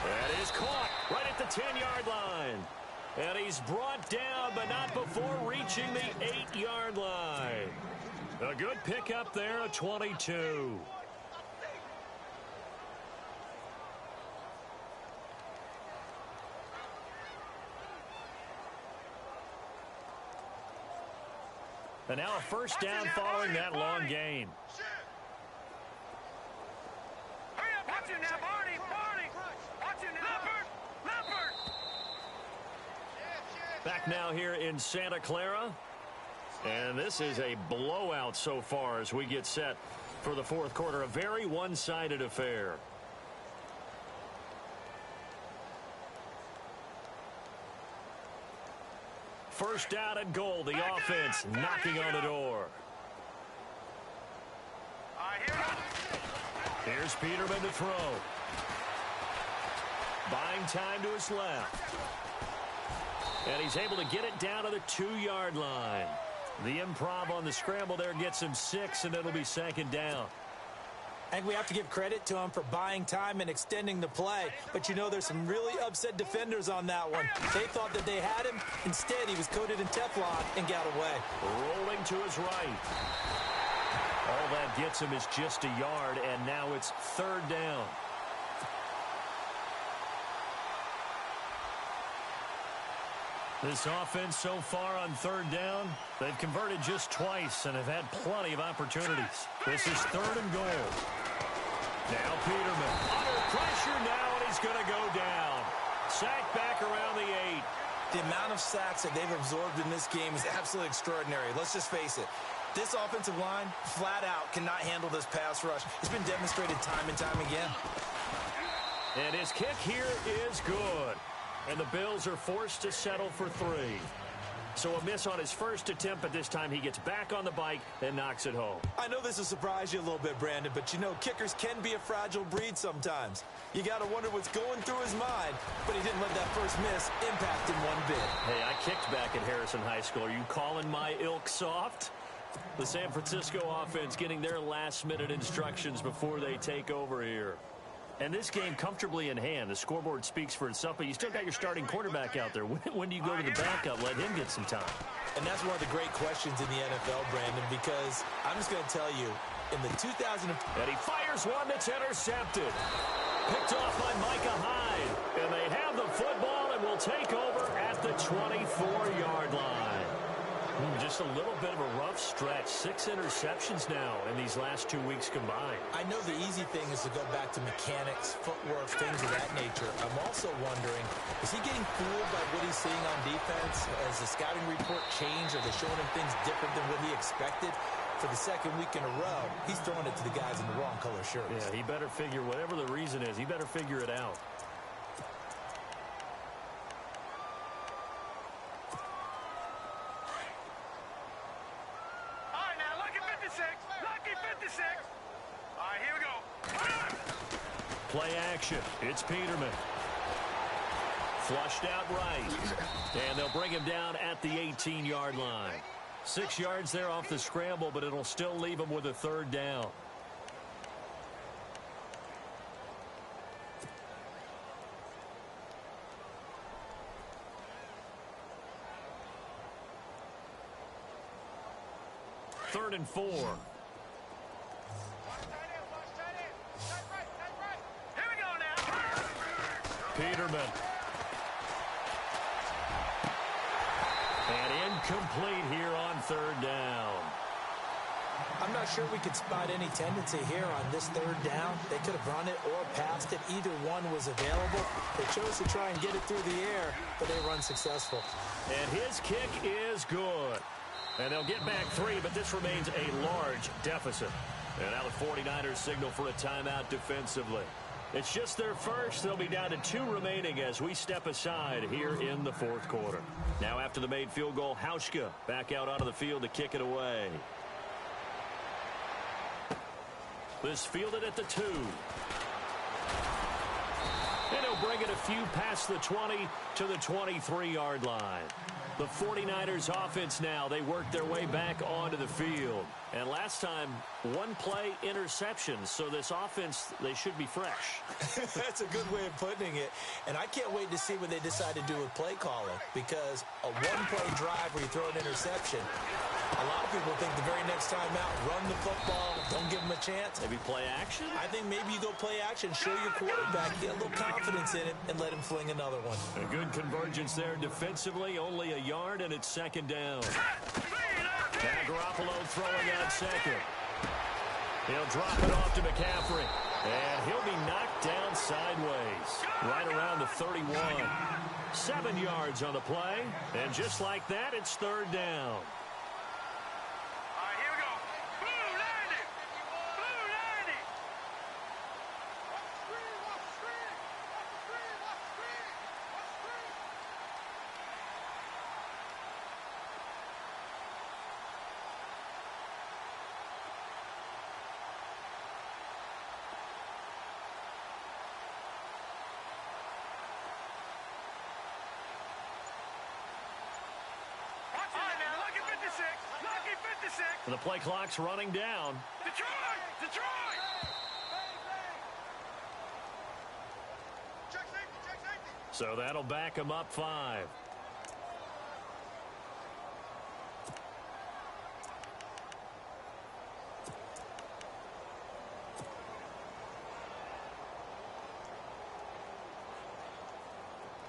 That is caught right at the 10-yard line. And he's brought down, but not before reaching the 8-yard line. A good pickup there, a 22. And now a 1st down following that long gain. Hurry up, watch it now, Barney, Barney. Watch it now, Leopard. Back now here in Santa Clara. And this is a blowout so far as we get set for the 4th quarter. A very one-sided affair. First down and goal. The offense knocking on the door. Here's Peterman to throw. Buying time to his left. And he's able to get it down to the 2-yard line. The improv on the scramble there gets him 6, and it'll be 2nd down. I think we have to give credit to him for buying time and extending the play. But, you know, there's some really upset defenders on that one. They thought that they had him. Instead, he was coated in Teflon and got away. Rolling to his right. All that gets him is just a yard, and now it's 3rd down. This offense so far on 3rd down, they've converted just twice and have had plenty of opportunities. This is 3rd and goal. Now Peterman under pressure now, and he's going to go down. Sacked back around the 8. The amount of sacks that they've absorbed in this game is absolutely extraordinary. Let's just face it. This offensive line, flat out, cannot handle this pass rush. It's been demonstrated time and time again. And his kick here is good. And the Bills are forced to settle for 3. So a miss on his first attempt, but this time he gets back on the bike and knocks it home. I know this will surprise you a little bit, Brandon, but you know, kickers can be a fragile breed sometimes. You got to wonder what's going through his mind, but he didn't let that first miss impact him one bit. Hey, I kicked back at Harrison High School. Are you calling my ilk soft? The San Francisco offense getting their last-minute instructions before they take over here. And this game comfortably in hand. The scoreboard speaks for itself, but you still got your starting quarterback out there. When do you go to the backup? Let him get some time. And that's one of the great questions in the NFL, Brandon, because I'm just going to tell you, in the 2000... And he fires one that's intercepted. Picked off by Micah Hyde. And they have the football and will take over at the 24-yard line. Just a little bit of a rough stretch. 6 interceptions now in these last 2 weeks combined. I know the easy thing is to go back to mechanics, footwork, things of that nature. I'm also wondering, is he getting fooled by what he's seeing on defense? Has the scouting report changed? Are they showing him things different than what he expected? for the second week in a row, he's throwing it to the guys in the wrong color shirts. Yeah, he better figure, whatever the reason is, he better figure it out. All right, now, lucky 56. Lucky 56. All right, here we go. Play action. It's Peterman. Flushed out right. And they'll bring him down at the 18-yard line. 6 yards there off the scramble, but it'll still leave him with a third down. Third and 4. Watch tight end, watch tight end. Tight right, tight right. Here we go now. Peterman. And incomplete here on third down. I'm not sure we could spot any tendency here on this third down. They could have run it or passed it. Either one was available. They chose to try and get it through the air, but they were unsuccessful. And his kick is good. And they'll get back 3, but this remains a large deficit. And now the 49ers signal for a timeout defensively. It's just their first. They'll be down to 2 remaining as we step aside here in the fourth quarter. Now after the made field goal, Hauschka back out onto the field to kick it away. This fielded at the 2. And he'll bring it a few past the 20 to the 23-yard line. The 49ers offense now, they work their way back onto the field. And last time, 1 play interception. So this offense, they should be fresh. That's a good way of putting it. And I can't wait to see what they decide to do with play calling. Because a 1-play drive where you throw an interception, a lot of people think the very next time out, run the football, don't give them a chance. Maybe play action? I think maybe you go play action, show your quarterback, get a little confidence in it, and let him fling another one. A good convergence there defensively, only a yard, and it's second down. Now Garoppolo throwing on second. He'll drop it off to McCaffrey. And he'll be knocked down sideways, right around the 31. 7 yards on the play, and just like that, it's third down. The play clock's running down. Detroit! Detroit! Check safety, check safety. So that'll back him up 5.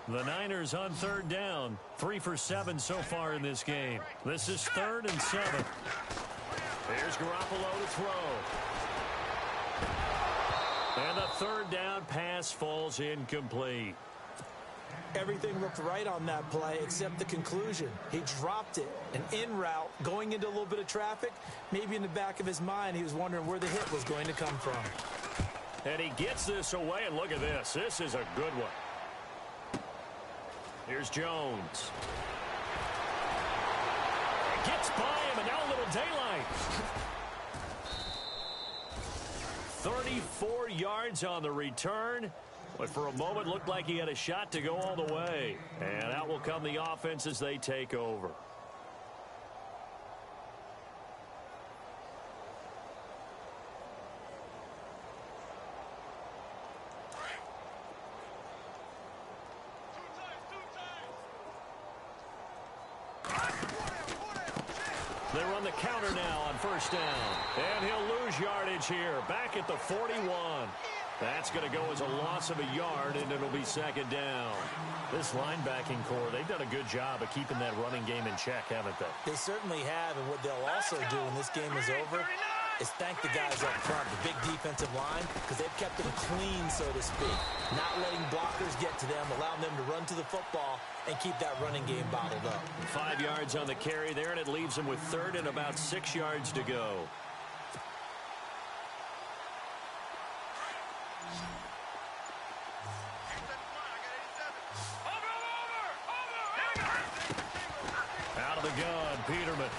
The Niners on third down. 3 for 7 so far in this game. This is 3rd and 7. Here's Garoppolo to throw. And the third down pass falls incomplete. Everything looked right on that play except the conclusion. He dropped it, an in route, going into a little bit of traffic. Maybe in the back of his mind, he was wondering where the hit was going to come from. And he gets this away, and look at this. This is a good one. Here's Jones. Gets by him, and now a little daylight. 34 yards on the return, but for a moment looked like he had a shot to go all the way. And out will come the offense as they take over. They run the counter now on first down. And he'll lose yardage here. Back at the 41. That's going to go as a loss of a yard, and it'll be second down. This linebacking core, they've done a good job of keeping that running game in check, haven't they? They certainly have, and what they'll also do when this game is over, is thank the guys up front, the big defensive line, because they've kept them clean, so to speak. Not letting blockers get to them, allowing them to run to the football and keep that running game bottled up. 5 yards on the carry there, and it leaves them with third and about 6 yards to go. Out of the gun, Peterman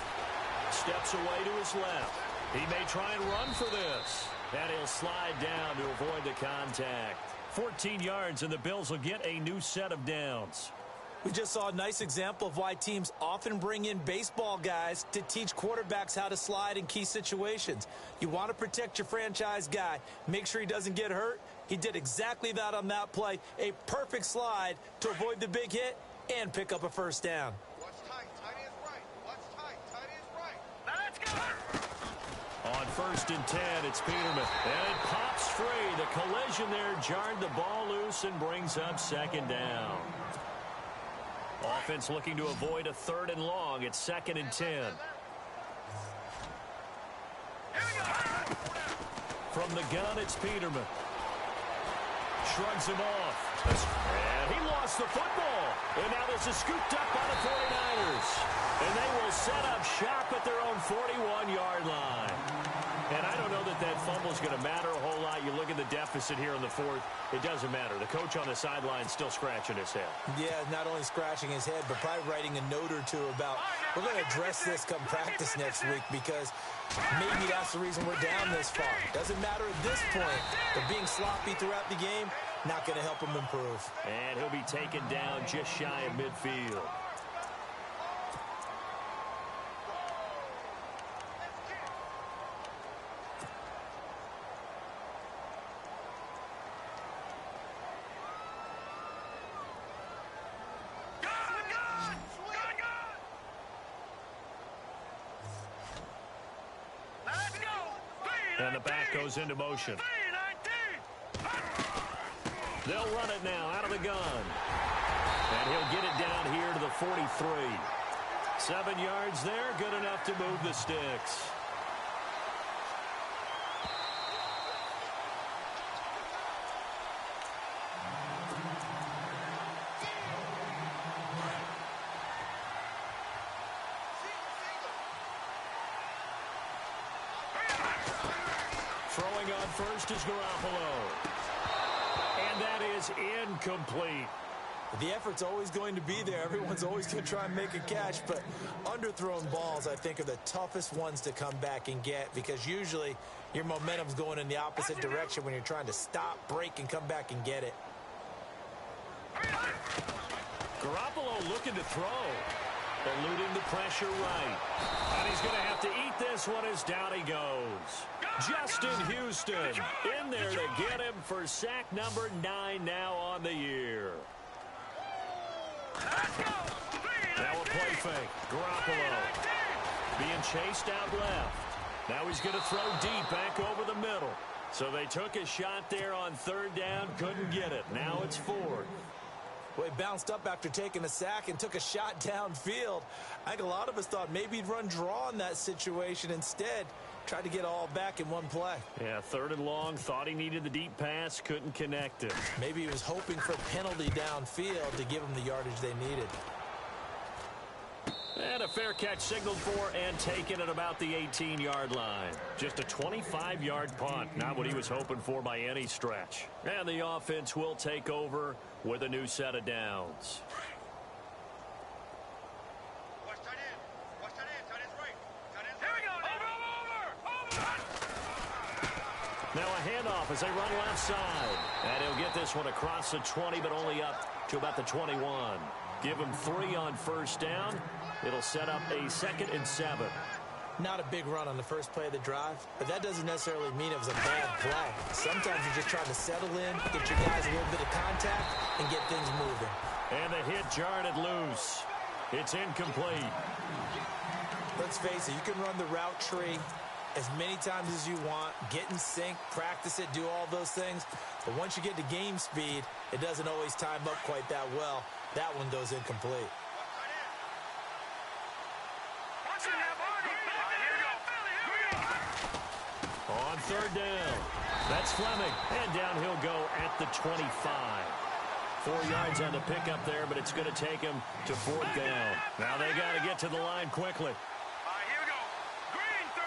steps away to his left. He may try and run for this. And he'll slide down to avoid the contact. 14 yards, and the Bills will get a new set of downs. We just saw a nice example of why teams often bring in baseball guys to teach quarterbacks how to slide in key situations. You want to protect your franchise guy. Make sure he doesn't get hurt. He did exactly that on that play. A perfect slide to avoid the big hit and pick up a first down. Watch tight. Tight is right. Watch tight. Tight is right. Now let's go. On 1st and 10, it's Peterman. And it pops free. The collision there jarred the ball loose and brings up 2nd down. Offense looking to avoid a 3rd and long. It's 2nd and 10. From the gun, it's Peterman. Shrugs him off. And he lost the football. And now this is scooped up by the 49ers. And they will set up shop at their own 41-yard line. And I don't know that that fumble is going to matter a whole lot. You look at the deficit here in the 4th. It doesn't matter. The coach on the sideline is still scratching his head. Yeah, not only scratching his head, but probably writing a note or two about, we're going to address this come practice next week because maybe that's the reason we're down this far. Doesn't matter at this point, but being sloppy throughout the game, not going to help him improve. And he'll be taken down just shy of midfield. And the back goes into motion. They'll run it now out of the gun. And he'll get it down here to the 43. 7 yards there, good enough to move the sticks. Throwing on first is Garoppolo. And that is incomplete. The effort's always going to be there. Everyone's always going to try and make a catch, but underthrown balls, I think, are the toughest ones to come back and get because usually your momentum's going in the opposite direction when you're trying to stop, break, and come back and get it. Garoppolo looking to throw. Eluding the pressure right. And he's going to have to eat this one as down he goes. Justin Houston in there to get him for sack number 9 now on the year. Now a play fake. Garoppolo being chased out left. Now he's going to throw deep back over the middle. So they took a shot there on 3rd down, couldn't get it. Now it's 4th. Well, he bounced up after taking a sack and took a shot downfield. I think a lot of us thought maybe he'd run draw in that situation. Instead, tried to get all back in one play. Yeah, 3rd and long, thought he needed the deep pass, couldn't connect it. Maybe he was hoping for a penalty downfield to give him the yardage they needed. And a fair catch signaled for and taken at about the 18-yard line. Just a 25-yard punt, not what he was hoping for by any stretch. And the offense will take over with a new set of downs. Watch tight end. Watch tight end. Tight end's right. Tight end's right. Here we go. Over. Now a handoff as they run left side. And he'll get this one across the 20, but only up to about the 21. Give him 3 on 1st down. It'll set up a 2nd and 7. Not a big run on the first play of the drive, but that doesn't necessarily mean it was a bad play. Sometimes you're just trying to settle in, get your guys a little bit of contact, and get things moving. And the hit jarred it loose. It's incomplete. Let's face it, you can run the route tree as many times as you want, get in sync, practice it, do all those things. But once you get to game speed, it doesn't always time up quite that well. That one goes incomplete. third down. That's Fleming, and down he'll go at the 25. 4 yards on the pickup there, but it's going to take him to fourth down. Now they got to get to the line quickly. All right, here we go. Green, 39.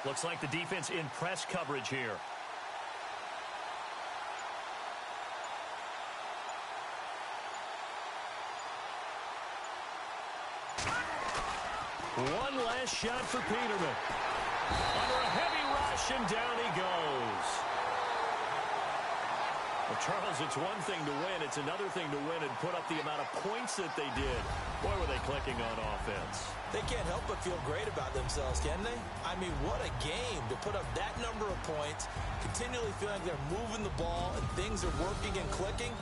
Looks like the defense in press coverage here. One last shot for Peterman. Under a heavy rush, and down he goes. Well, Charles, it's one thing to win. It's another thing to win and put up the amount of points that they did. Boy, were they clicking on offense. They can't help but feel great about themselves, can they? I mean, what a game to put up that number of points, continually feeling like they're moving the ball and things are working and clicking.